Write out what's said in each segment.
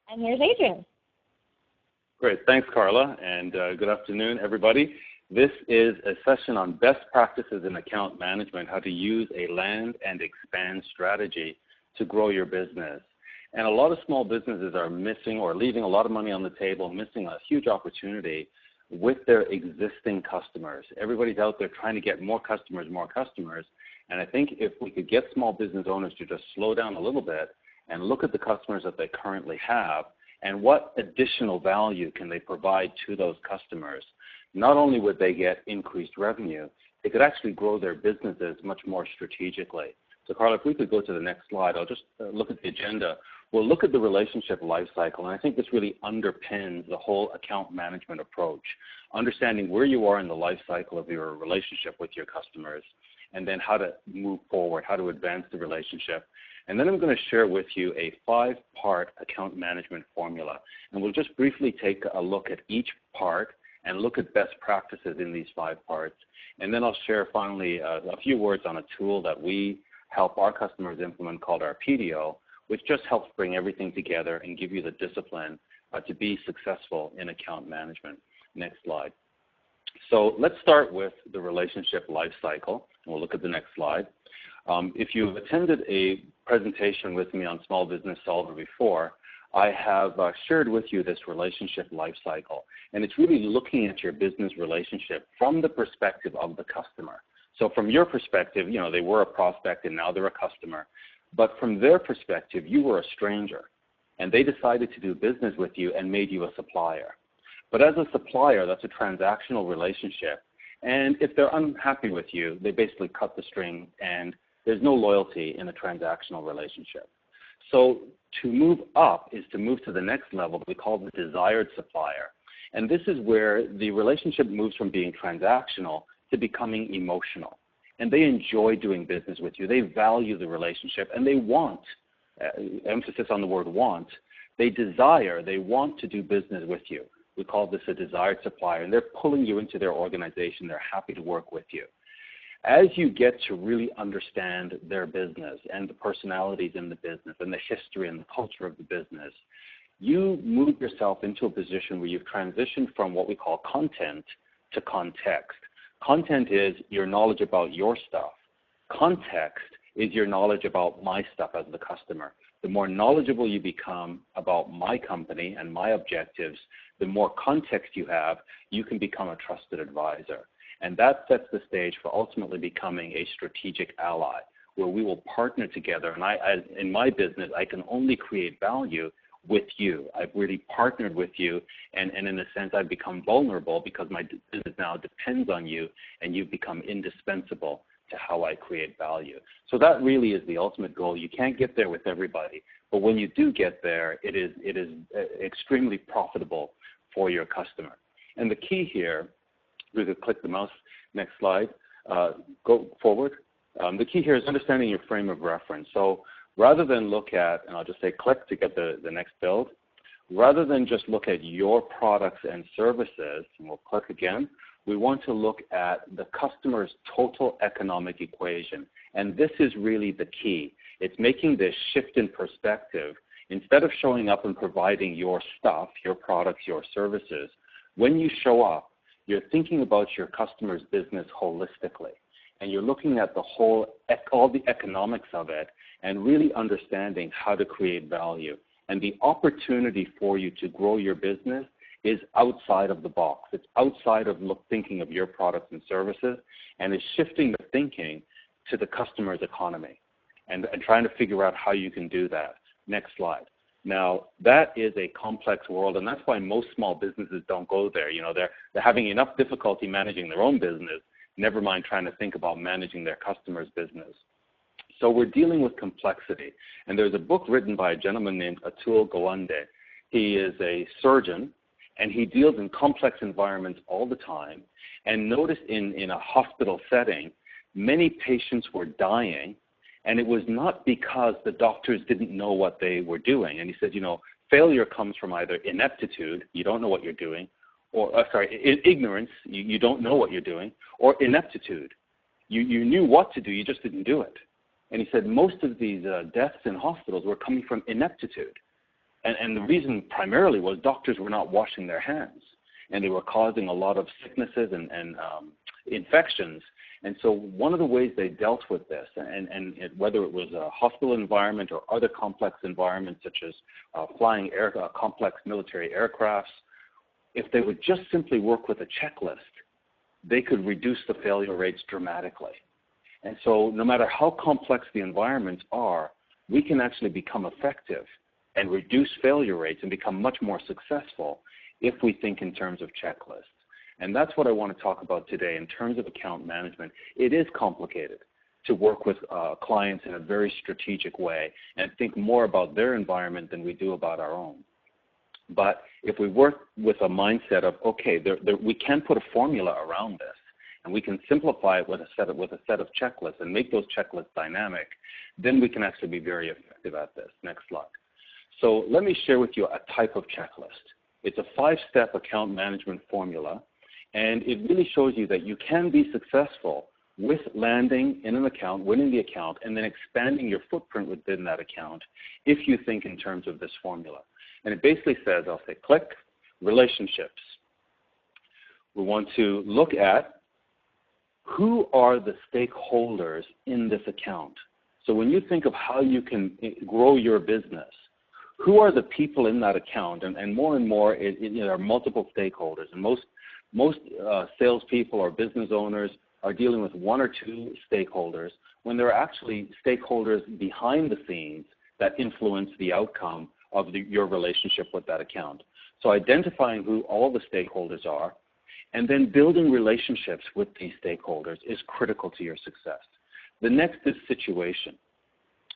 And here's Adrian. Great. Thanks, Carla, and good afternoon, everybody. This is a session on best practices in account management, how to use a land and expand strategy to grow your business. And a lot of small businesses are missing or leaving a lot of money on the table, missing a huge opportunity with their existing customers. Everybody's out there trying to get more customers. And I think if we could get small business owners to just slow down a little bit and look at the customers that they currently have and what additional value can they provide to those customers, not only would they get increased revenue, they could actually grow their businesses much more strategically. So Carla, if we could go to the next slide, I'll just look at the agenda. We'll look at the relationship life cycle, and I think this really underpins the whole account management approach, understanding where you are in the life cycle of your relationship with your customers, and then how to move forward, how to advance the relationship. And then I'm going to share with you a 5-part account management formula, and we'll just briefly take a look at each part and look at best practices in these 5 parts. And then I'll share finally a few words on a tool that we help our customers implement called our PDO, which just helps bring everything together and give you the discipline to be successful in account management. Next slide. So let's start with the relationship life cycle, and we'll look at the next slide. If you've attended a presentation with me on Small Business Solver before, I have shared with you this relationship life cycle, and it's really looking at your business relationship from the perspective of the customer. So from your perspective, you know, they were a prospect and now they're a customer, but from their perspective, you were a stranger, and they decided to do business with you and made you a supplier. But as a supplier, that's a transactional relationship, and if they're unhappy with you, they basically cut the string, and there's no loyalty in a transactional relationship. So to move up is to move to the next level that we call the desired supplier. And this is where the relationship moves from being transactional to becoming emotional. And they enjoy doing business with you. They value the relationship, and they want, emphasis on the word want, they desire, they want to do business with you. We call this a desired supplier, and they're pulling you into their organization. They're happy to work with you. As you get to really understand their business and the personalities in the business and the history and the culture of the business, you move yourself into a position where you've transitioned from what we call content to context. Content is your knowledge about your stuff. Context is your knowledge about my stuff as the customer. The more knowledgeable you become about my company and my objectives, the more context you have, you can become a trusted advisor. And that sets the stage for ultimately becoming a strategic ally, where we will partner together. And in my business, I can only create value with you. I've really partnered with you, and in a sense, I've become vulnerable because my business now depends on you, and you've become indispensable to how I create value. So that really is the ultimate goal. You can't get there with everybody, but when you do get there, it is extremely profitable for your customer. And the key here, we could click the mouse, next slide, go forward. The key here is understanding your frame of reference. So rather than look at, and I'll just say click to get the next build, rather than just look at your products and services, and we'll click again, we want to look at the customer's total economic equation. And this is really the key. It's making this shift in perspective. Instead of showing up and providing your stuff, your products, your services, when you show up, you're thinking about your customer's business holistically. And you're looking at the whole, all the economics of it, and really understanding how to create value. And the opportunity for you to grow your business is outside of the box. It's outside of thinking of your products and services, and is shifting the thinking to the customer's economy and trying to figure out how you can do that. Next slide. Now, that is a complex world, and that's why most small businesses don't go there. You know, they're having enough difficulty managing their own business, never mind trying to think about managing their customer's business. So we're dealing with complexity. And there's a book written by a gentleman named Atul Gawande. He is a surgeon, and he deals in complex environments all the time. And notice in a hospital setting, many patients were dying, and it was not because the doctors didn't know what they were doing. And he said, you know, failure comes from either ineptitude, you don't know what you're doing, or ignorance, you don't know what you're doing, or ineptitude. You knew what to do, you just didn't do it. And he said most of these deaths in hospitals were coming from ineptitude. And the reason primarily was doctors were not washing their hands, and they were causing a lot of sicknesses and infections. And so one of the ways they dealt with this, whether it was a hospital environment or other complex environments such as flying complex military aircrafts, if they would just simply work with a checklist, they could reduce the failure rates dramatically. And so no matter how complex the environments are, we can actually become effective and reduce failure rates and become much more successful if we think in terms of checklists. And that's what I want to talk about today in terms of account management. It is complicated to work with clients in a very strategic way and think more about their environment than we do about our own. But if we work with a mindset of, okay, we can put a formula around this, and we can simplify it with a set of checklists and make those checklists dynamic, then we can actually be very effective at this. Next slide. So let me share with you a type of checklist. It's a 5-step account management formula, and it really shows you that you can be successful with landing in an account, winning the account, and then expanding your footprint within that account if you think in terms of this formula. And it basically says, I'll say click, relationships. We want to look at who are the stakeholders in this account. So when you think of how you can grow your business, who are the people in that account? And more, there are multiple stakeholders. And most salespeople or business owners are dealing with 1 or 2 stakeholders when there are actually stakeholders behind the scenes that influence the outcome of your relationship with that account. So identifying who all the stakeholders are and then building relationships with these stakeholders is critical to your success. The next is situation.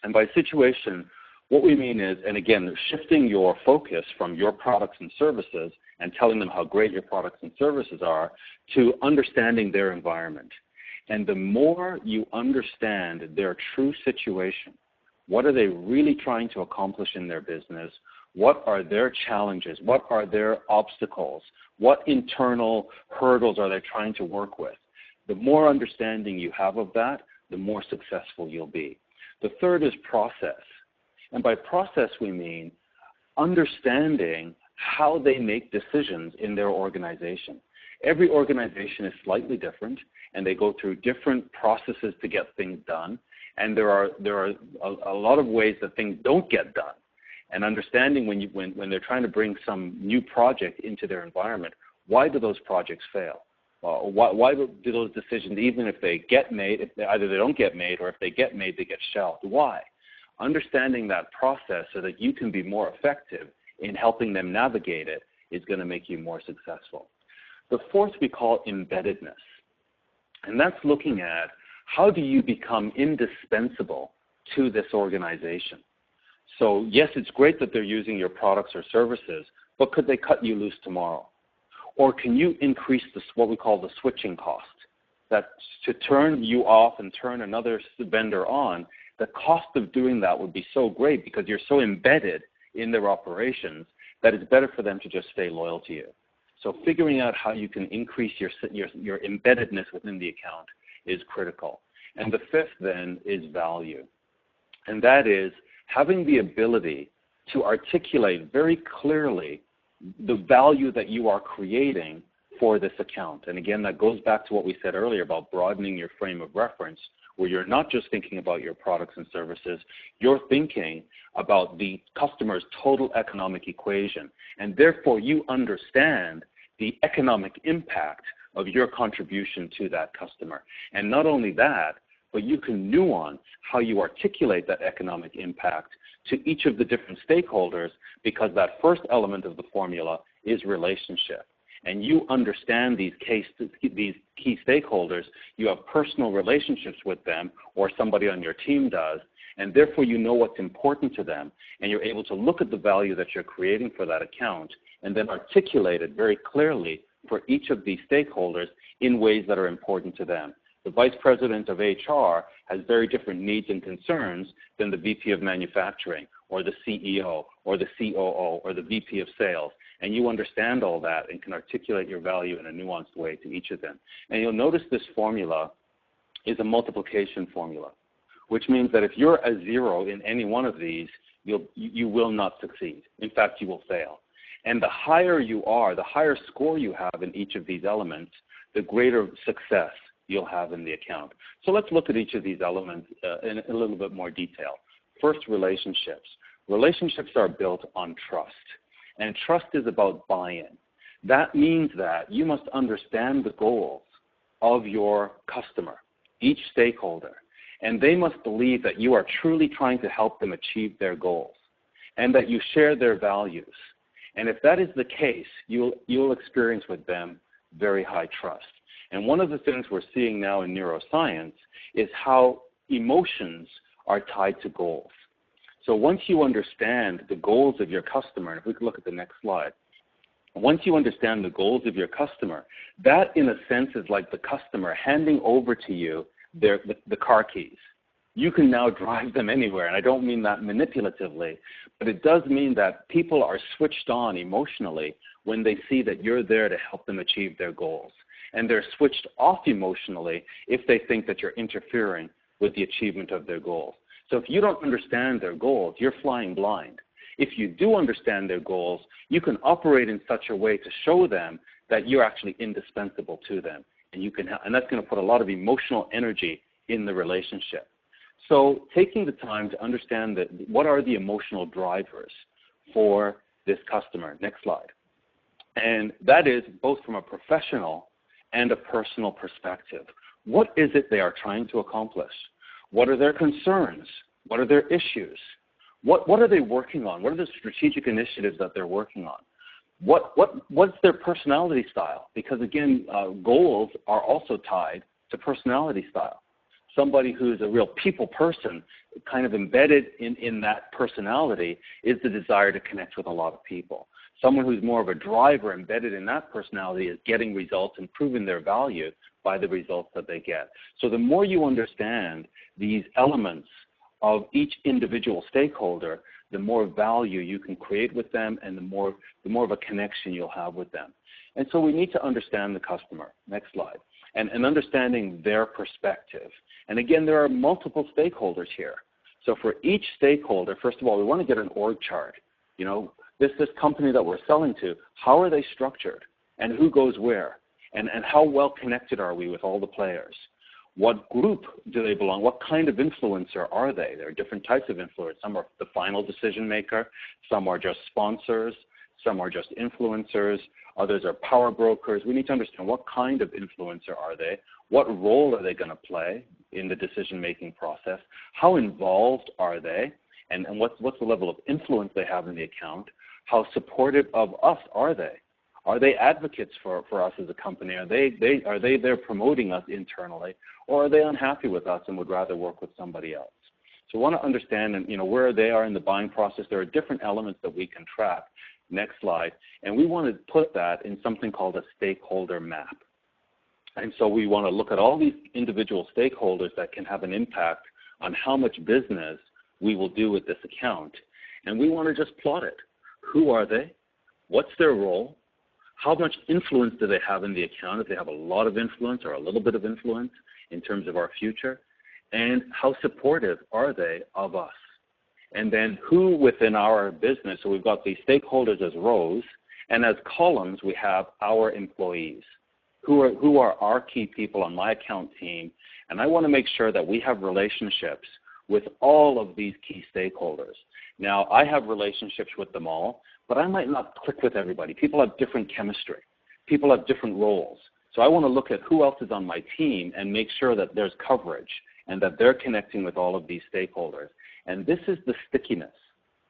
And by situation, what we mean is, and again, shifting your focus from your products and services and telling them how great your products and services are to understanding their environment. And the more you understand their true situation, what are they really trying to accomplish in their business? What are their challenges? What are their obstacles? What internal hurdles are they trying to work with? The more understanding you have of that, the more successful you'll be. The third is process. And by process, we mean understanding how they make decisions in their organization. Every organization is slightly different, and they go through different processes to get things done. And there are a lot of ways that things don't get done. And understanding when they're trying to bring some new project into their environment, why do those projects fail? Why do those decisions, even if they get made, either they don't get made, or if they get made, they get shelved? Why? Understanding that process so that you can be more effective in helping them navigate it is going to make you more successful. The fourth we call embeddedness. And that's looking at how do you become indispensable to this organization. So yes, it's great that they're using your products or services, but could they cut you loose tomorrow? Or can you increase what we call the switching cost? That to turn you off and turn another vendor on, the cost of doing that would be so great because you're so embedded in their operations that it's better for them to just stay loyal to you. So figuring out how you can increase your embeddedness within the account is critical. And the fifth then is value. And that is having the ability to articulate very clearly the value that you are creating for this account. And again, that goes back to what we said earlier about broadening your frame of reference, where you're not just thinking about your products and services, you're thinking about the customer's total economic equation. And therefore, you understand the economic impact of your contribution to that customer. And not only that, but you can nuance how you articulate that economic impact to each of the different stakeholders, because that first element of the formula is relationship. And you understand these key stakeholders, you have personal relationships with them, or somebody on your team does, and therefore you know what's important to them, and you're able to look at the value that you're creating for that account and then articulate it very clearly for each of these stakeholders in ways that are important to them. The Vice President of HR has very different needs and concerns than the VP of Manufacturing or the CEO or the COO or the VP of Sales. And you understand all that and can articulate your value in a nuanced way to each of them. And you'll notice this formula is a multiplication formula, which means that if you're a 0 in any one of these, you will not succeed. In fact, you will fail. And the higher you are, the higher score you have in each of these elements, the greater success you'll have in the account. So let's look at each of these elements in a little bit more detail. First, relationships. Relationships are built on trust, and trust is about buy-in. That means that you must understand the goals of your customer, each stakeholder, and they must believe that you are truly trying to help them achieve their goals and that you share their values. And if that is the case, you'll experience with them very high trust. And one of the things we're seeing now in neuroscience is how emotions are tied to goals. So once you understand the goals of your customer, and if we could look at the next slide, once you understand the goals of your customer, that in a sense is like the customer handing over to you the car keys. You can now drive them anywhere, and I don't mean that manipulatively, but it does mean that people are switched on emotionally when they see that you're there to help them achieve their goals. And they're switched off emotionally if they think that you're interfering with the achievement of their goals. So if you don't understand their goals, you're flying blind. If you do understand their goals, you can operate in such a way to show them that you're actually indispensable to them. And that's going to put a lot of emotional energy in the relationship. So taking the time to understand what are the emotional drivers for this customer. Next slide. And that is both from a professional and a personal perspective. What is it they are trying to accomplish? What are their concerns? What are their issues? What are they working on? What are the strategic initiatives that they're working on? What's their personality style? Because again, goals are also tied to personality style. Somebody who's a real people person, kind of embedded in that personality is the desire to connect with a lot of people. Someone who's more of a driver embedded in that personality is getting results and proving their value by the results that they get. So the more you understand these elements of each individual stakeholder, the more value you can create with them and the more of a connection you'll have with them. And so we need to understand the customer. Next slide. And understanding their perspective. And again, there are multiple stakeholders here. So for each stakeholder, first of all, we want to get an org chart. You know, this company that we're selling to, how are they structured? And who goes where? And how well connected are we with all the players? What group do they belong? What kind of influencer are they? There are different types of influencers. Some are the final decision maker. Some are just sponsors. Some are just influencers. Others are power brokers. We need to understand what kind of influencer are they? What role are they going to play in the decision-making process? How involved are they? And what's the level of influence they have in the account? How supportive of us are they? Are they advocates for us as a company? Are they there promoting us internally? Or are they unhappy with us and would rather work with somebody else? So we want to understand where they are in the buying process. There are different elements that we can track. Next slide. And we want to put that in something called a stakeholder map. And so we want to look at all these individual stakeholders that can have an impact on how much business we will do with this account. And we want to just plot it. Who are they? What's their role? How much influence do they have in the account, if they have a lot of influence or a little bit of influence in terms of our future? And how supportive are they of us? And then who within our business, so we've got these stakeholders as rows, and as columns we have our employees. Who are our key people on my account team? And I want to make sure that we have relationships with all of these key stakeholders. Now, I have relationships with them all, but I might not click with everybody. People have different chemistry. People have different roles. So I want to look at who else is on my team and make sure that there's coverage and that they're connecting with all of these stakeholders. And this is the stickiness.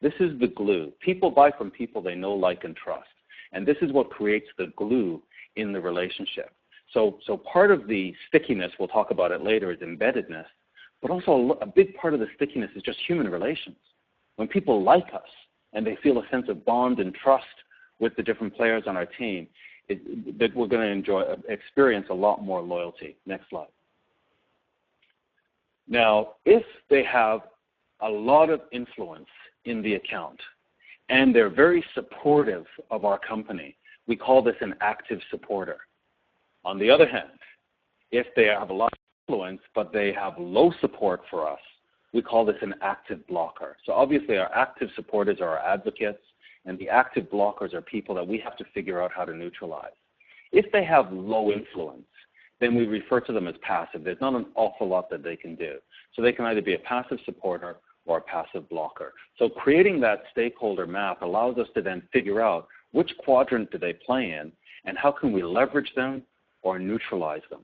This is the glue. People buy from people they know, like, and trust. And this is what creates the glue in the relationship. So part of the stickiness, we'll talk about it later, is embeddedness. But also a big part of the stickiness is just human relations. When people like us and they feel a sense of bond and trust with the different players on our team, that we're going to experience a lot more loyalty. Next slide. Now, if they have a lot of influence in the account and they're very supportive of our company, we call this an active supporter. On the other hand, if they have a lot of influence but they have low support for us, we call this an active blocker. So obviously our active supporters are our advocates, and the active blockers are people that we have to figure out how to neutralize. If they have low influence, then we refer to them as passive. There's not an awful lot that they can do. So they can either be a passive supporter or a passive blocker. So creating that stakeholder map allows us to then figure out which quadrant do they play in and how can we leverage them or neutralize them.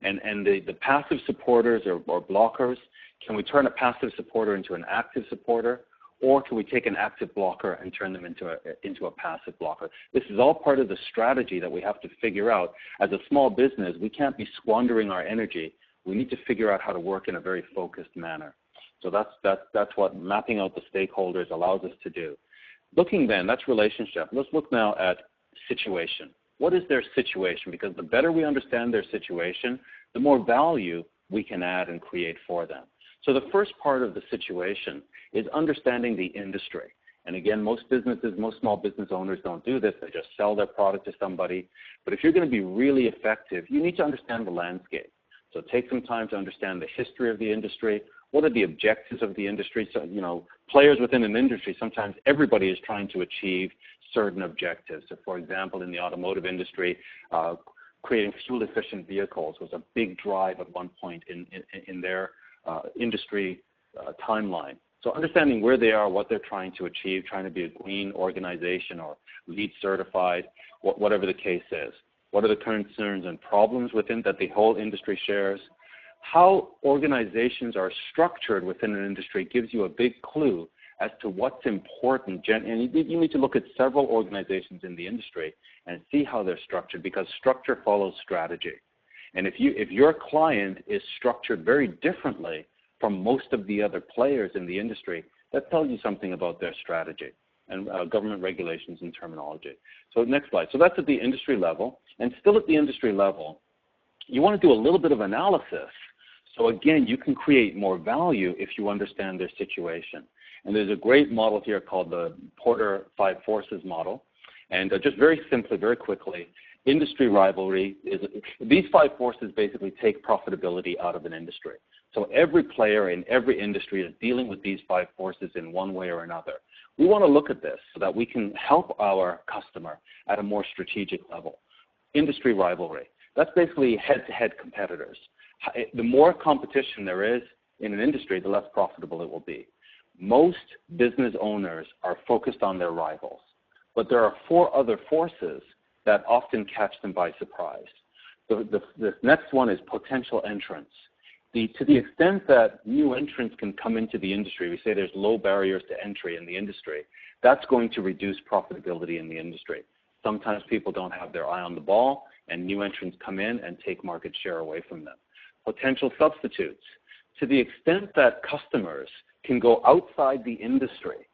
And the passive supporters or blockers, can we turn a passive supporter into an active supporter, or can we take an active blocker and turn them into a passive blocker? This is all part of the strategy that we have to figure out. As a small business, we can't be squandering our energy. We need to figure out how to work in a very focused manner. So that's what mapping out the stakeholders allows us to do. Looking then, that's relationship. Let's look now at situation. What is their situation? Because the better we understand their situation, the more value we can add and create for them. So the first part of the situation is understanding the industry. And again, most small business owners don't do this. They just sell their product to somebody. But if you're going to be really effective, you need to understand the landscape. So take some time to understand the history of the industry. What are the objectives of the industry? So, players within an industry, sometimes everybody is trying to achieve certain objectives. So, for example, in the automotive industry, creating fuel-efficient vehicles was a big drive at one point in their industry timeline. So understanding where they are, what they're trying to achieve, trying to be a green organization or LEED certified, whatever the case is. What are the concerns and problems within that the whole industry shares? How organizations are structured within an industry gives you a big clue as to what's important. And you need to look at several organizations in the industry and see how they're structured, because structure follows strategy. And if your client is structured very differently from most of the other players in the industry, that tells you something about their strategy and government regulations and terminology. So next slide. So that's at the industry level. And still at the industry level, you want to do a little bit of analysis. So again, you can create more value if you understand their situation. And there's a great model here called the Porter 5 Forces model. And just very simply, very quickly, industry rivalry is, these 5 forces basically take profitability out of an industry. So every player in every industry is dealing with these 5 forces in one way or another. We want to look at this so that we can help our customer at a more strategic level. Industry rivalry, that's basically head-to-head competitors. The more competition there is in an industry, the less profitable it will be. Most business owners are focused on their rivals, but there are 4 other forces that often catch them by surprise. The next one is potential entrants. To the extent that new entrants can come into the industry, we say there's low barriers to entry in the industry, that's going to reduce profitability in the industry. Sometimes people don't have their eye on the ball, and new entrants come in and take market share away from them. Potential substitutes. To the extent that customers can go outside the industry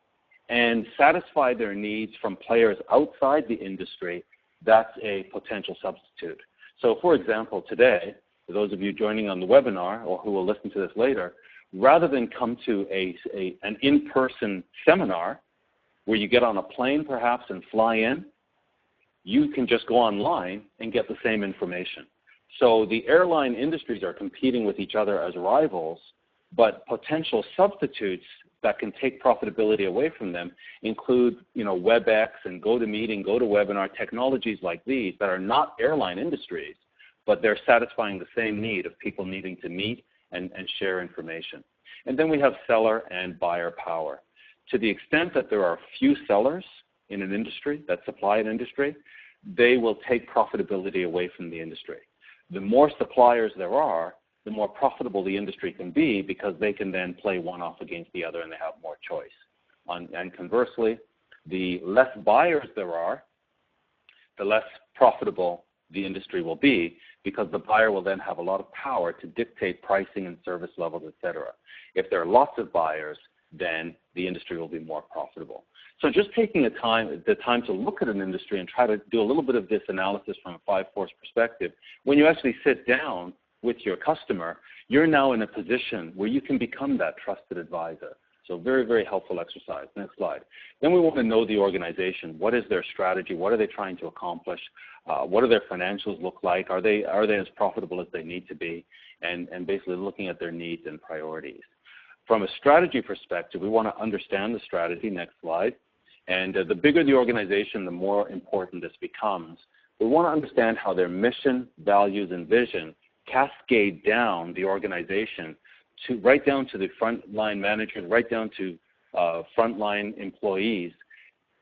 and satisfy their needs from players outside the industry, that's a potential substitute. So for example, today, for those of you joining on the webinar or who will listen to this later, rather than come to an in-person seminar where you get on a plane perhaps and fly in, you can just go online and get the same information. So the airline industries are competing with each other as rivals, but potential substitutes that can take profitability away from them include, WebEx and GoToMeeting, GoToWebinar, technologies like these that are not airline industries, but they're satisfying the same need of people needing to meet and share information. And then we have seller and buyer power. To the extent that there are few sellers in an industry that supply an industry, they will take profitability away from the industry. The more suppliers there are, the more profitable the industry can be, because they can then play one off against the other and they have more choice. And conversely, the less buyers there are, the less profitable the industry will be, because the buyer will then have a lot of power to dictate pricing and service levels, et cetera. If there are lots of buyers, then the industry will be more profitable. So just taking the time to look at an industry and try to do a little bit of this analysis from a 5-force perspective, when you actually sit down with your customer, you're now in a position where you can become that trusted advisor. So very, very helpful exercise. Next slide. Then we want to know the organization. What is their strategy? What are they trying to accomplish? What do their financials look like? Are they as profitable as they need to be? And basically looking at their needs and priorities. From a strategy perspective, we want to understand the strategy. Next slide. And the bigger the organization, the more important this becomes. We want to understand how their mission, values, and vision cascade down the organization to right down to the frontline managers, right down to frontline employees.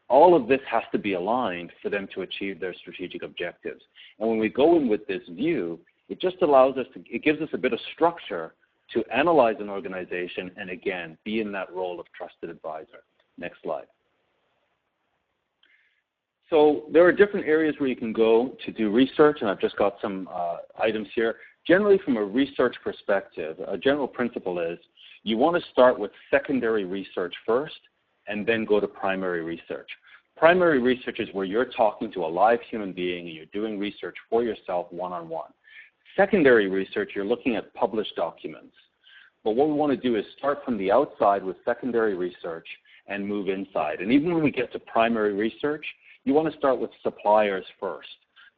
All of this has to be aligned for them to achieve their strategic objectives. And when we go in with this view, it just allows us to, it gives us a bit of structure to analyze an organization and, again, be in that role of trusted advisor. Next slide. So there are different areas where you can go to do research, and I've just got some items here. Generally, from a research perspective, a general principle is you want to start with secondary research first and then go to primary research. Primary research is where you're talking to a live human being and you're doing research for yourself one-on-one. Secondary research, you're looking at published documents. But what we want to do is start from the outside with secondary research and move inside. And even when we get to primary research, you want to start with suppliers first.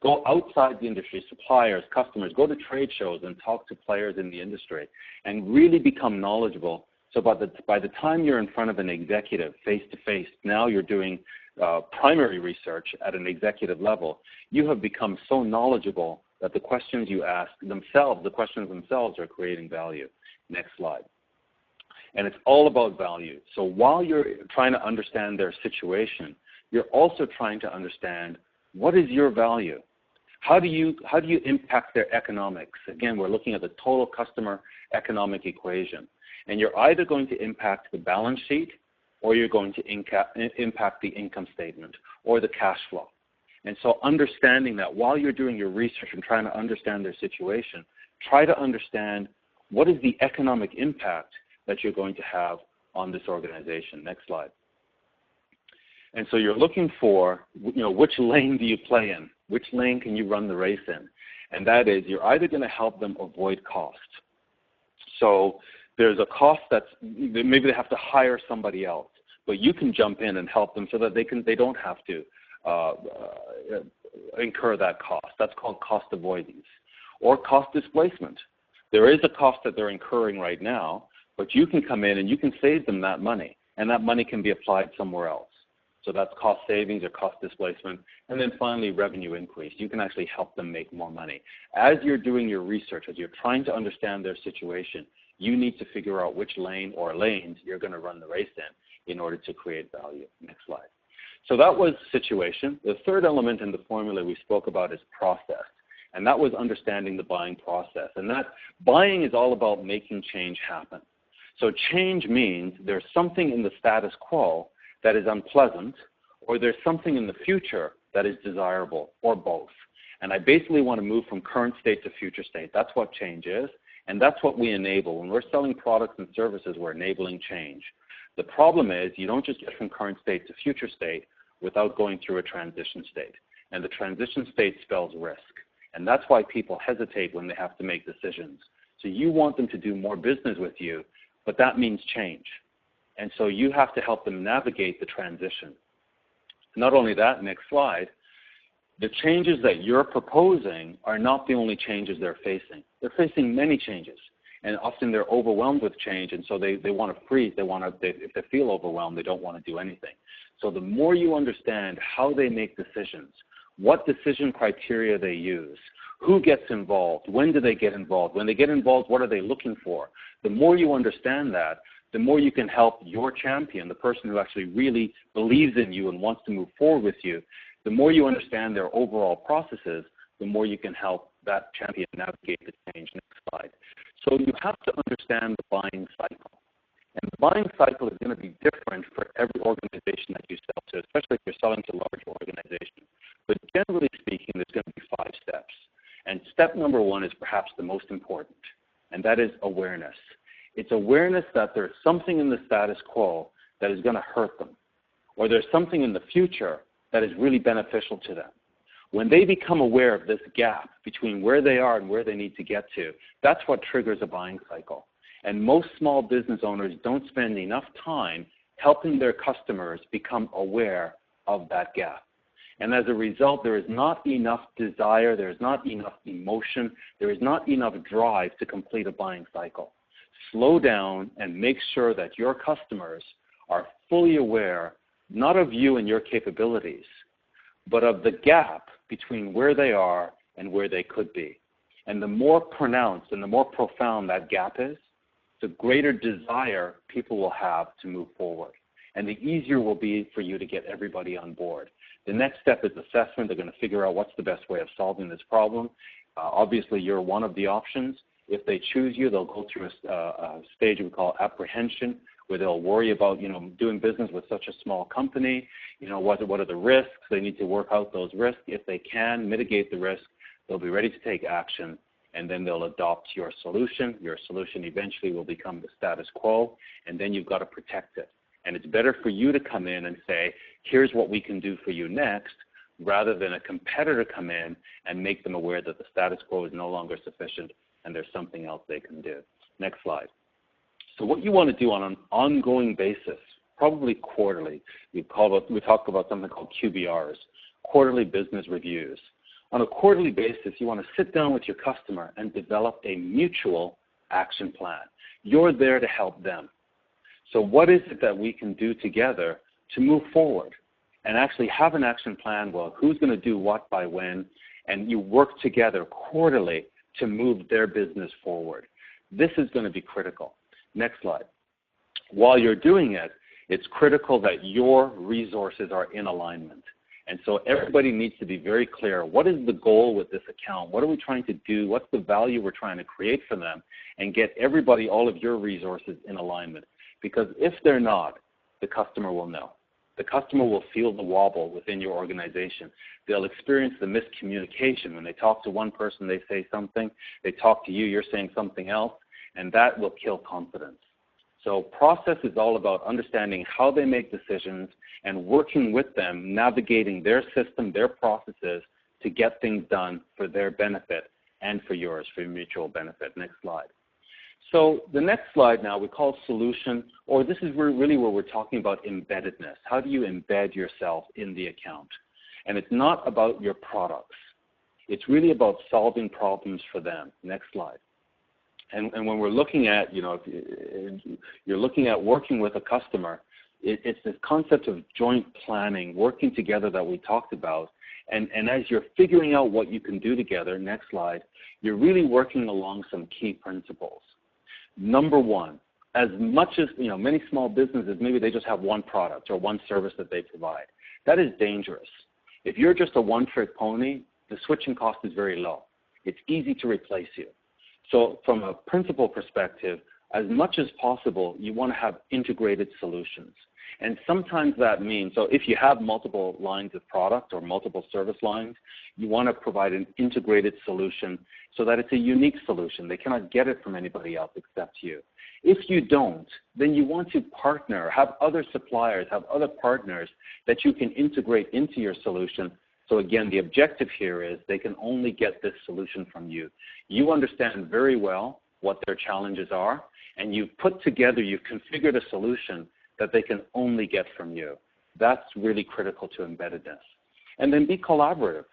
Go outside the industry, suppliers, customers, go to trade shows and talk to players in the industry and really become knowledgeable. So by the time you're in front of an executive face-to-face, now you're doing primary research at an executive level, you have become so knowledgeable that the questions you ask themselves, the questions themselves are creating value. Next slide. And it's all about value. So while you're trying to understand their situation, you're also trying to understand what is your value? How do you impact their economics? Again, we're looking at the total customer economic equation. And you're either going to impact the balance sheet or you're going to impact the income statement or the cash flow. And so understanding that while you're doing your research and trying to understand their situation, try to understand what is the economic impact that you're going to have on this organization. Next slide. And so you're looking for, which lane do you play in? Which lane can you run the race in? And that is, you're either going to help them avoid cost. So there's a cost that's, maybe they have to hire somebody else, but you can jump in and help them so that they don't have to incur that cost. That's called cost avoidance. Or cost displacement. There is a cost that they're incurring right now, but you can come in and you can save them that money, and that money can be applied somewhere else. So that's cost savings or cost displacement. And then finally, revenue increase. You can actually help them make more money. As you're doing your research, as you're trying to understand their situation, you need to figure out which lane or lanes you're going to run the race in order to create value. Next slide. So that was situation. The third element in the formula we spoke about is process. And that was understanding the buying process. And that buying is all about making change happen. So change means there's something in the status quo that is unpleasant, or there's something in the future that is desirable, or both. And I basically want to move from current state to future state. That's what change is, and that's what we enable. When we're selling products and services, we're enabling change. The problem is you don't just get from current state to future state without going through a transition state. And the transition state spells risk. And that's why people hesitate when they have to make decisions. So you want them to do more business with you, but that means change. And so you have to help them navigate the transition. Not only that, next slide, the changes that you're proposing are not the only changes they're facing. They're facing many changes. And often they're overwhelmed with change, and so they want to freeze. If they feel overwhelmed, they don't want to do anything. So the more you understand how they make decisions, what decision criteria they use, who gets involved, when do they get involved, when they get involved, what are they looking for? The more you understand that, the more you can help your champion, the person who actually really believes in you and wants to move forward with you. The more you understand their overall processes, the more you can help that champion navigate the change. Next slide. So you have to understand the buying cycle. And the buying cycle is going to be different for every organization that you sell to, especially if you're selling to large organizations. But generally speaking, there's going to be 5 steps. And step number 1 is perhaps the most important, and that is awareness. It's awareness that there's something in the status quo that is going to hurt them, or there's something in the future that is really beneficial to them. When they become aware of this gap between where they are and where they need to get to, that's what triggers a buying cycle. And most small business owners don't spend enough time helping their customers become aware of that gap. And as a result, there is not enough desire, there is not enough emotion, there is not enough drive to complete a buying cycle. slow down and make sure that your customers are fully aware, not of you and your capabilities, but of the gap between where they are and where they could be. And the more pronounced and the more profound that gap is, the greater desire people will have to move forward. And the easier it will be for you to get everybody on board. The next step is assessment. They're going to figure out what's the best way of solving this problem. Obviously, you're one of the options. If they choose you, they'll go through a stage we call apprehension, where they'll worry about, doing business with such a small company. What are the risks? They need to work out those risks. If they can mitigate the risk, they'll be ready to take action, and then they'll adopt your solution. Your solution eventually will become the status quo, and then you've got to protect it. And it's better for you to come in and say, here's what we can do for you next, rather than a competitor come in and make them aware that the status quo is no longer sufficient and there's something else they can do. Next slide. So what you want to do on an ongoing basis, probably quarterly, we talk about something called QBRs, quarterly business reviews. On a quarterly basis, you want to sit down with your customer and develop a mutual action plan. You're there to help them. So what is it that we can do together to move forward and actually have an action plan? Well, who's going to do what by when? And you work together quarterly to move their business forward. This is going to be critical. Next slide. While you're doing it, it's critical that your resources are in alignment. And so everybody needs to be very clear, what is the goal with this account? What are we trying to do? What's the value we're trying to create for them? And get everybody, all of your resources in alignment. Because if they're not, the customer will know. The customer will feel the wobble within your organization. They'll experience the miscommunication. When they talk to one person, they say something. They talk to you, you're saying something else. And that will kill confidence. So process is all about understanding how they make decisions and working with them, navigating their system, their processes to get things done for their benefit and for yours, for your mutual benefit. Next slide. So the next slide now we call solution, or this is really where we're talking about embeddedness. How do you embed yourself in the account? And it's not about your products. It's really about solving problems for them. Next slide. And when we're looking at, if you're looking at working with a customer, it's this concept of joint planning, working together that we talked about. And as you're figuring out what you can do together, next slide, you're really working along some key principles. Number one, as much as, many small businesses, maybe they just have one product or one service that they provide. That is dangerous. If you're just a one-trick pony, the switching cost is very low. It's easy to replace you. So from a principal perspective, as much as possible, you want to have integrated solutions. And sometimes that means, so if you have multiple lines of product or multiple service lines, you want to provide an integrated solution so that it's a unique solution. They cannot get it from anybody else except you. If you don't, then you want to partner, have other suppliers, have other partners that you can integrate into your solution. So again, the objective here is they can only get this solution from you. You understand very well what their challenges are, and you've put together, you've configured a solution that they can only get from you. That's really critical to embeddedness. And then be collaborative.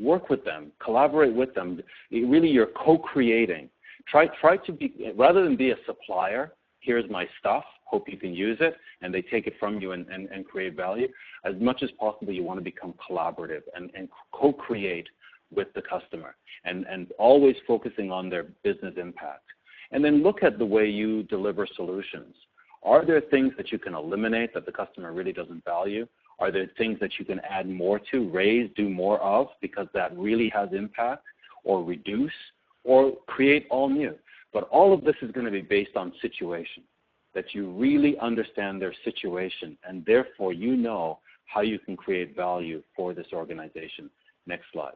Work with them. Collaborate with them. Really, you're co-creating. Try to be, rather than be a supplier, here's my stuff, hope you can use it, and they take it from you and create value. As much as possible, you want to become collaborative and co-create with the customer and always focusing on their business impact. And then look at the way you deliver solutions. Are there things that you can eliminate that the customer really doesn't value? Are there things that you can add more to, raise, do more of, because that really has impact, or reduce, or create all new? But all of this is going to be based on situation, that you really understand their situation, and therefore you know how you can create value for this organization. Next slide.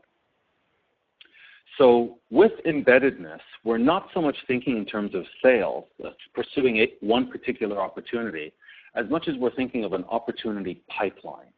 So with embeddedness, we're not so much thinking in terms of sales, pursuing one particular opportunity, as much as we're thinking of an opportunity pipeline.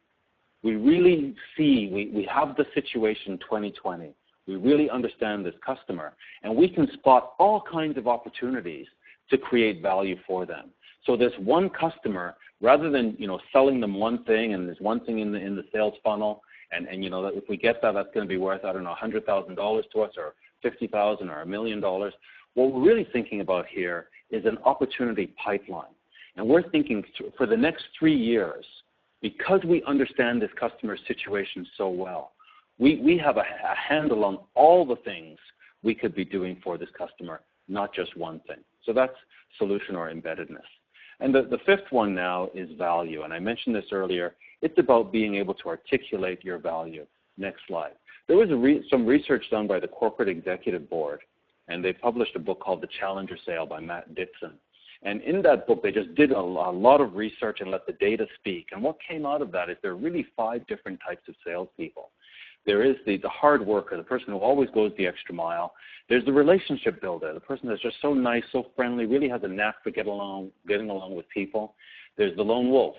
We really see, we have the situation 2020. We really understand this customer, and we can spot all kinds of opportunities to create value for them. So this one customer, rather than selling them one thing, and there's one thing in the sales funnel, and if we get that, that's going to be worth, I don't know, $100,000 to us, or $50,000 or $1 million. What we're really thinking about here is an opportunity pipeline. And we're thinking for the next 3 years, because we understand this customer situation so well, we have a handle on all the things we could be doing for this customer, not just one thing. So that's solution or embeddedness. And the fifth one now is value. And I mentioned this earlier. It's about being able to articulate your value. Next slide. There was some research done by the Corporate Executive Board, and they published a book called The Challenger Sale by Matt Dixon. And in that book, they just did a lot of research and let the data speak. And what came out of that is there are really 5 different types of salespeople. There is the hard worker, the person who always goes the extra mile. There's the relationship builder, the person that's just so nice, so friendly, really has a knack for getting along with people. There's the lone wolf.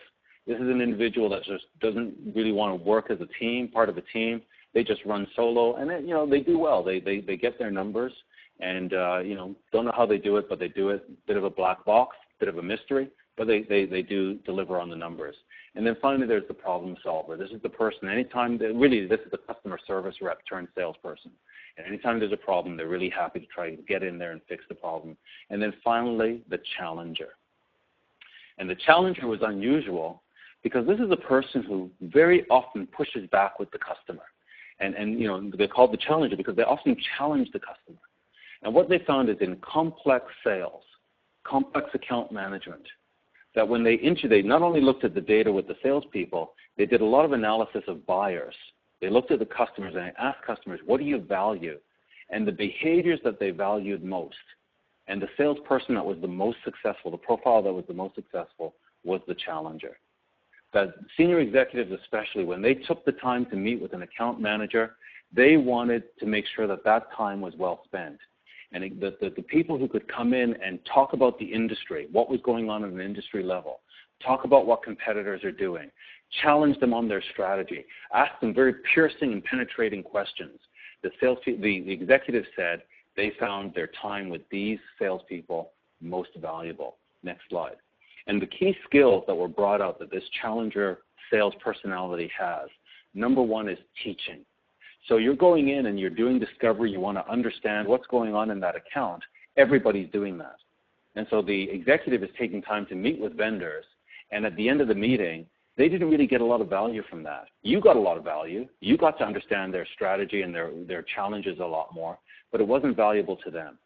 This is an individual that just doesn't really want to work as a team, part of a team. They just run solo, and then, they do well. They get their numbers, and don't know how they do it, but they do it. Bit of a black box, bit of a mystery, but they do deliver on the numbers. And then finally, there's the problem solver. This is the person, this is the customer service rep turned salesperson. And anytime there's a problem, they're really happy to try to get in there and fix the problem. And then finally, the challenger. And the challenger was unusual because this is a person who very often pushes back with the customer. And they're called the challenger because they often challenge the customer. And what they found is in complex sales, complex account management, that when they not only looked at the data with the salespeople, they did a lot of analysis of buyers. They looked at the customers and they asked customers, what do you value? And the behaviors that they valued most, and the salesperson that was the most successful, the profile that was the most successful, was the challenger. That senior executives especially, when they took the time to meet with an account manager, they wanted to make sure that that time was well spent. And the people who could come in and talk about the industry, what was going on at an industry level, talk about what competitors are doing, challenge them on their strategy, ask them very piercing and penetrating questions. The executives said they found their time with these salespeople most valuable. Next slide. And the key skills that were brought out that this challenger sales personality has, number one is teaching. So you're going in and you're doing discovery. You want to understand what's going on in that account. Everybody's doing that. And so the executive is taking time to meet with vendors, and at the end of the meeting, they didn't really get a lot of value from that. You got a lot of value. You got to understand their strategy and their challenges a lot more, but it wasn't valuable to them.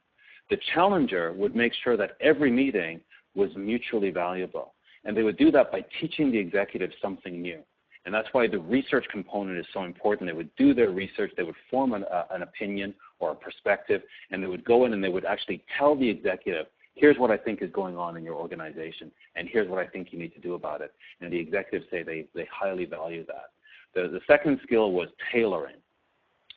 The challenger would make sure that every meeting was mutually valuable, and they would do that by teaching the executive something new. And that's why the research component is so important. They would do their research, they would form an opinion or a perspective, and they would go in and they would actually tell the executive, here's what I think is going on in your organization, and here's what I think you need to do about it. And the executives say they highly value that. The second skill was tailoring.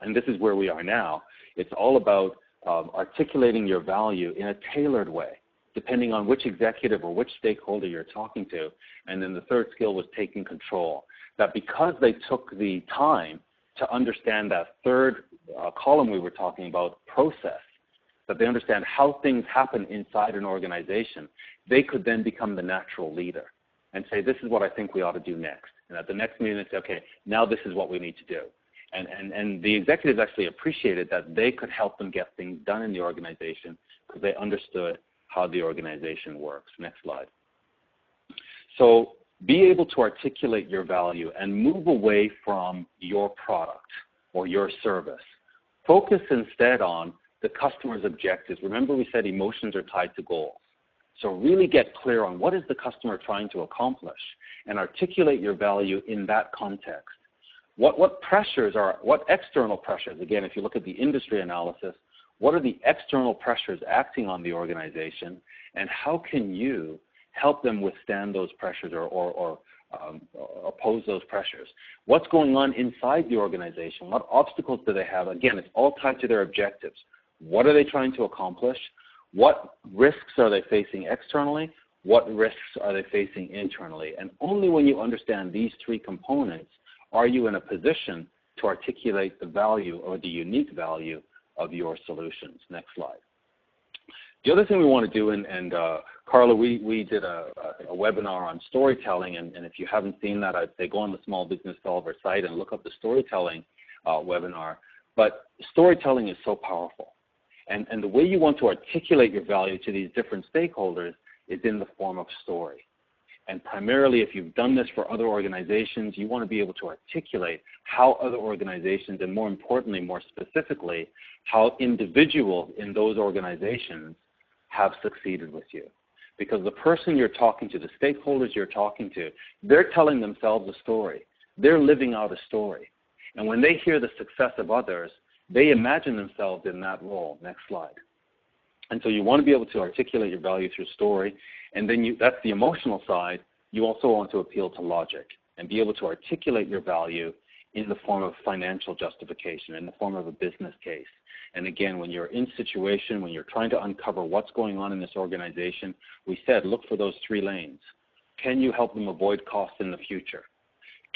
And this is where we are now. It's all about articulating your value in a tailored way, depending on which executive or which stakeholder you're talking to. And then the third skill was taking control. That because they took the time to understand that third column we were talking about, process, that they understand how things happen inside an organization, they could then become the natural leader and say, this is what I think we ought to do next. And at the next meeting, they say, okay, now this is what we need to do. And the executives actually appreciated that they could help them get things done in the organization because they understood how the organization works. Next slide. So be able to articulate your value and move away from your product or your service. Focus instead on the customer's objectives. Remember, we said emotions are tied to goals. So really get clear on what is the customer trying to accomplish and articulate your value in that context. What pressures are, what external pressures, again, if you look at the industry analysis, what are the external pressures acting on the organization, and how can you help them withstand those pressures or oppose those pressures? What's going on inside the organization? What obstacles do they have? Again, it's all tied to their objectives. What are they trying to accomplish? What risks are they facing externally? What risks are they facing internally? And only when you understand these three components are you in a position to articulate the value or the unique value of your solutions. Next slide. The other thing we want to do, and Carla, we did a webinar on storytelling, and if you haven't seen that, I'd say go on the Small Business Solver site and look up the storytelling webinar. But storytelling is so powerful. And the way you want to articulate your value to these different stakeholders is in the form of story. And primarily, if you've done this for other organizations, you want to be able to articulate how other organizations, and more importantly, more specifically, how individuals in those organizations have succeeded with you. Because the person you're talking to, the stakeholders you're talking to, they're telling themselves a story. They're living out a story. And when they hear the success of others, they imagine themselves in that role. Next slide. And so you want to be able to articulate your value through story. And then that's the emotional side. You also want to appeal to logic and be able to articulate your value in the form of financial justification, in the form of a business case. And again, when you're in situation, when you're trying to uncover what's going on in this organization, we said look for those 3 lanes. Can you help them avoid costs in the future?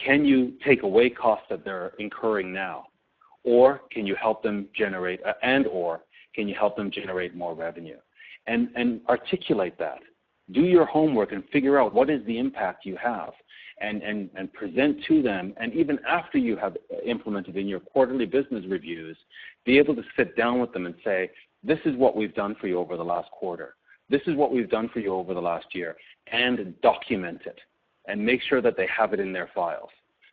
Can you take away costs that they're incurring now? Or can you help them generate, can you help them generate more revenue? And articulate that. Do your homework and figure out what is the impact you have and present to them. And even after you have implemented in your quarterly business reviews, be able to sit down with them and say, this is what we've done for you over the last quarter. This is what we've done for you over the last year. And document it and make sure that they have it in their files.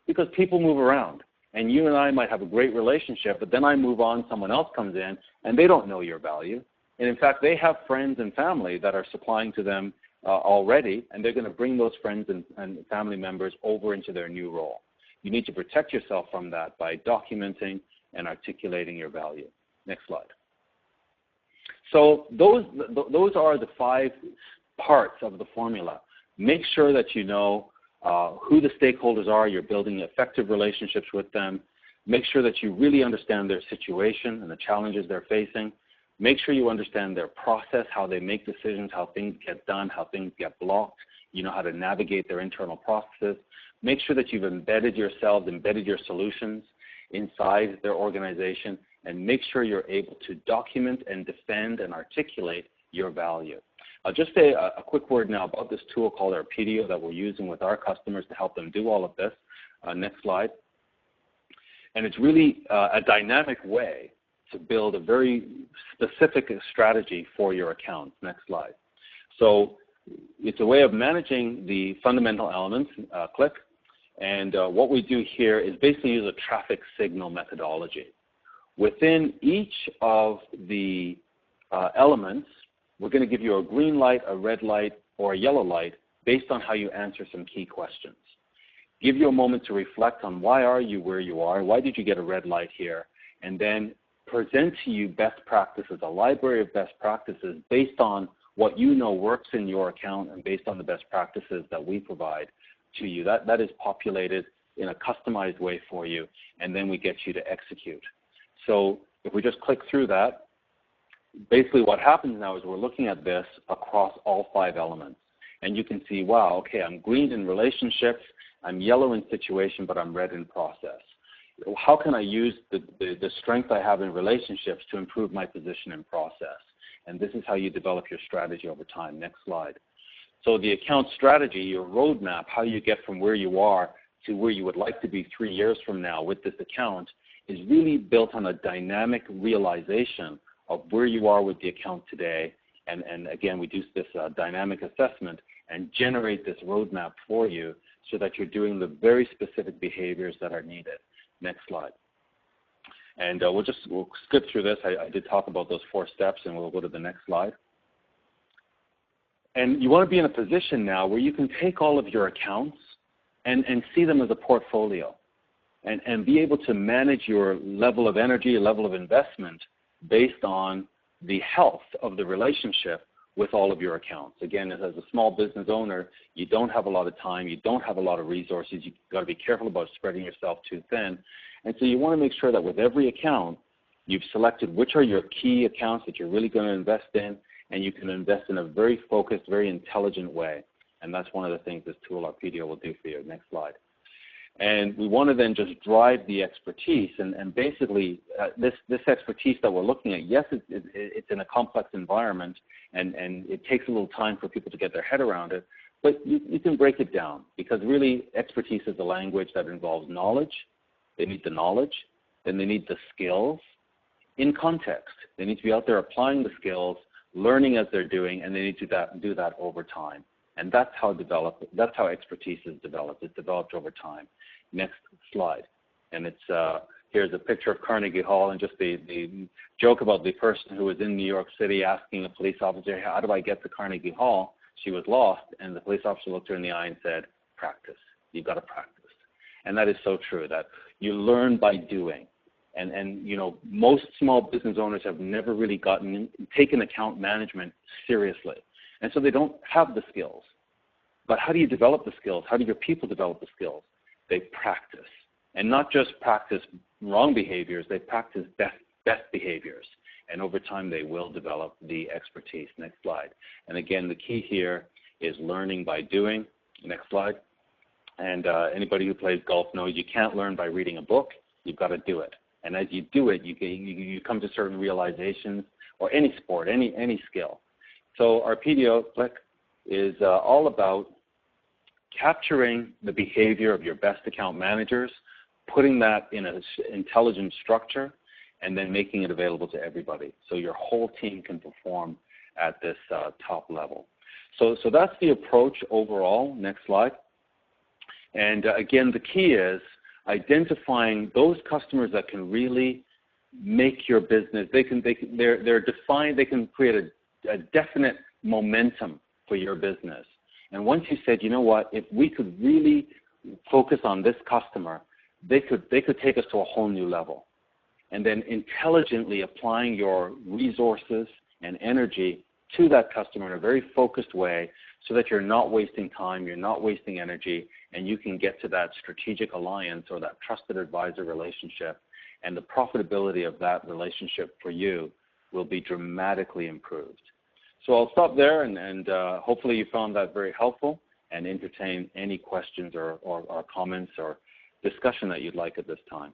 Because people move around. And you and I might have a great relationship, but then I move on, someone else comes in, and they don't know your value. And in fact, they have friends and family that are supplying to them already, and they're going to bring those friends and family members over into their new role. You need to protect yourself from that by documenting and articulating your value. Next slide. So those are the 5 parts of the formula. Make sure that you know who the stakeholders are, you're building effective relationships with them. Make sure that you really understand their situation and the challenges they're facing. Make sure you understand their process, how they make decisions, how things get done, how things get blocked. You know how to navigate their internal processes. Make sure that you've embedded yourselves, embedded your solutions inside their organization, and make sure you're able to document and defend and articulate your value. I'll just say a quick word now about this tool called our PDO that we're using with our customers to help them do all of this. Next slide. And it's really a dynamic way to build a very specific strategy for your account. Next slide. So it's a way of managing the fundamental elements, click. And what we do here is basically use a traffic signal methodology. Within each of the elements, we're going to give you a green light, a red light, or a yellow light based on how you answer some key questions. Give you a moment to reflect on why are you where you are, why did you get a red light here, and then present to you best practices, a library of best practices based on what you know works in your account and based on the best practices that we provide to you. That is populated in a customized way for you, and then we get you to execute. So if we just click through that, basically what happens now is we're looking at this across all 5 elements. And you can see, wow, okay, I'm green in relationships, I'm yellow in situation, but I'm red in process. How can I use the strength I have in relationships to improve my position in process? And this is how you develop your strategy over time. Next slide. So the account strategy, your roadmap, how you get from where you are to where you would like to be 3 years from now with this account is really built on a dynamic realization of where you are with the account today. And again, we do this dynamic assessment and generate this roadmap for you so that you're doing the very specific behaviors that are needed. Next slide. And we'll skip through this. I did talk about those 4 steps, and we'll go to the next slide. And you want to be in a position now where you can take all of your accounts and see them as a portfolio and be able to manage your level of energy, level of investment based on the health of the relationship with all of your accounts. Again, as a small business owner, you don't have a lot of time, you don't have a lot of resources, you've got to be careful about spreading yourself too thin. And so you want to make sure that with every account, you've selected which are your key accounts that you're really going to invest in, and you can invest in a very focused, very intelligent way. And that's one of the things this tool, our PDO, will do for you. Next slide. And we want to then just drive the expertise. And basically, this expertise that we're looking at, yes, it's in a complex environment, and it takes a little time for people to get their head around it, but you can break it down, because really expertise is a language that involves knowledge. They need the knowledge, then they need the skills, in context. They need to be out there applying the skills, learning as they're doing, and they need to do that over time. And that's how expertise is developed. It's developed over time. Next slide. And it's here's a picture of Carnegie Hall, and just the joke about the person who was in New York City asking a police officer, how do I get to Carnegie Hall? She was lost, and the police officer looked her in the eye and said, practice. You've got to practice. And that is so true, that you learn by doing. And you know, most small business owners have never really taken account management seriously. And so they don't have the skills. But how do you develop the skills? How do your people develop the skills? They practice. And not just practice wrong behaviors, they practice best behaviors. And over time, they will develop the expertise. Next slide. And again, the key here is learning by doing. Next slide. And anybody who plays golf knows you can't learn by reading a book. You've got to do it. And as you do it, you come to certain realizations, or any sport, any skill. So our PDO Click is all about capturing the behavior of your best account managers, putting that in an intelligent structure, and then making it available to everybody so your whole team can perform at this top level. So that's the approach overall. Next slide. And again, the key is identifying those customers that can really make your business. They're defined. They can create a definite momentum for your business. And once you said, you know what, if we could really focus on this customer, they could take us to a whole new level. And then intelligently applying your resources and energy to that customer in a very focused way, so that you're not wasting time, you're not wasting energy, and you can get to that strategic alliance or that trusted advisor relationship, and the profitability of that relationship for you will be dramatically improved. So I'll stop there, and hopefully you found that very helpful, and entertain any questions or comments or discussion that you'd like at this time.